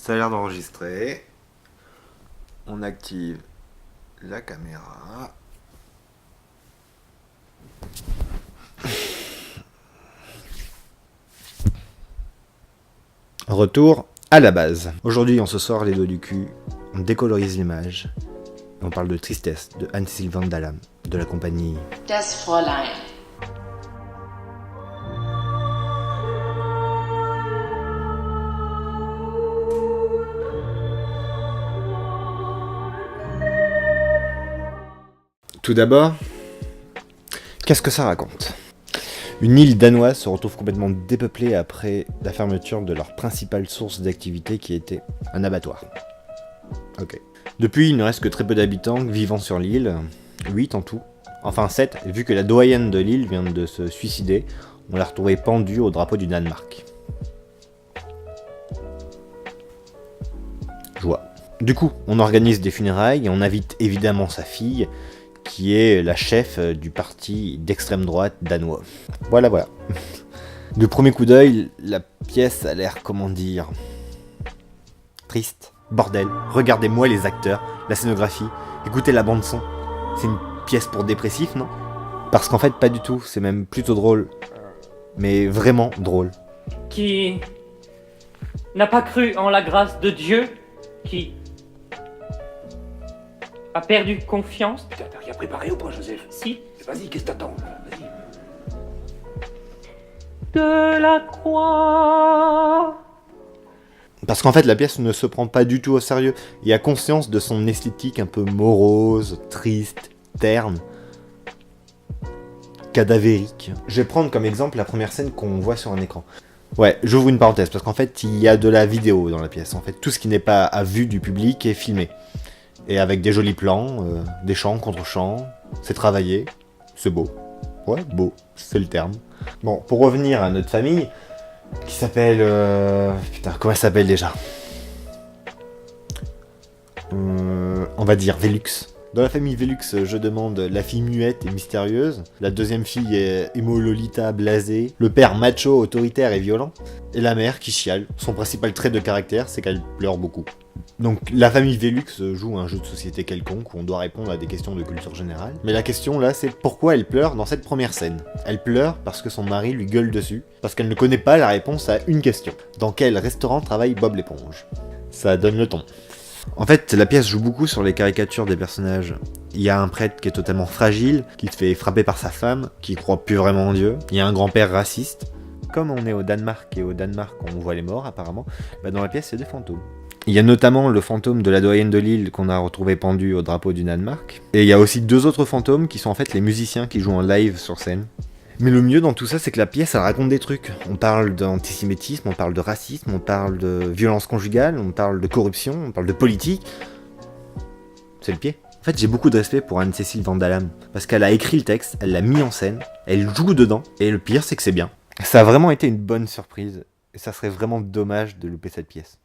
Ça a l'air d'enregistrer. On active la caméra. Retour à la base. Aujourd'hui, on se sort les dos du cul, on décolorise l'image, et on parle de Tristesse de Anne-Cécile Van Dallem, de la compagnie Das Fräulein. Tout d'abord, qu'est-ce que ça raconte ? Une île danoise se retrouve complètement dépeuplée après la fermeture de leur principale source d'activité qui était un abattoir. Ok. Depuis, il ne reste que très peu d'habitants vivant sur l'île, 8 en tout. Enfin 7, vu que la doyenne de l'île vient de se suicider, on l'a retrouvée pendue au drapeau du Danemark. Joie. Du coup, on organise des funérailles et on invite évidemment sa fille, qui est la chef du parti d'extrême droite danois. Voilà. Du premier coup d'œil, la pièce a l'air, comment dire, triste. Bordel, regardez-moi les acteurs, la scénographie, écoutez la bande son. C'est une pièce pour dépressif, non ? Parce qu'en fait, pas du tout, c'est même plutôt drôle. Mais vraiment drôle. Qui n'a pas cru en la grâce de Dieu, qui a perdu confiance. T'as rien préparé ou pas, Joseph? Si. Vas-y, qu'est-ce que t'attends là? Vas-y. De la croix. Parce qu'en fait, la pièce ne se prend pas du tout au sérieux. Il y a conscience de son esthétique un peu morose, triste, terne, cadavérique. Je vais prendre comme exemple la première scène qu'on voit sur un écran. Ouais, j'ouvre une parenthèse, parce qu'en fait, il y a de la vidéo dans la pièce. En fait, tout ce qui n'est pas à vue du public est filmé. Et avec des jolis plans, des chants contre chants, c'est travaillé, c'est beau. Ouais, beau, c'est le terme. Bon, pour revenir à notre famille, qui s'appelle... Putain, comment elle s'appelle déjà ? On va dire Velux. Dans la famille Velux, je demande la fille muette et mystérieuse, la deuxième fille est émo-lolita blasée, le père macho, autoritaire et violent, et la mère qui chiale. Son principal trait de caractère, c'est qu'elle pleure beaucoup. Donc la famille Velux joue un jeu de société quelconque où on doit répondre à des questions de culture générale. Mais la question là, c'est pourquoi elle pleure dans cette première scène. Elle pleure parce que son mari lui gueule dessus, parce qu'elle ne connaît pas la réponse à une question. Dans quel restaurant travaille Bob l'éponge ? Ça donne le ton. En fait, la pièce joue beaucoup sur les caricatures des personnages. Il y a un prêtre qui est totalement fragile, qui se fait frapper par sa femme, qui croit plus vraiment en Dieu. Il y a un grand-père raciste. Comme on est au Danemark, et au Danemark on voit les morts apparemment, bah dans la pièce c'est des fantômes. Il y a notamment le fantôme de la doyenne de l'île qu'on a retrouvé pendu au drapeau du Danemark. Et il y a aussi deux autres fantômes qui sont en fait les musiciens qui jouent en live sur scène. Mais le mieux dans tout ça, c'est que la pièce, elle raconte des trucs. On parle d'antisémitisme, on parle de racisme, on parle de violence conjugale, on parle de corruption, on parle de politique. C'est le pied. En fait, j'ai beaucoup de respect pour Anne-Cécile Van Dallem, parce qu'elle a écrit le texte, elle l'a mis en scène, elle joue dedans, et le pire, c'est que c'est bien. Ça a vraiment été une bonne surprise, et ça serait vraiment dommage de louper cette pièce.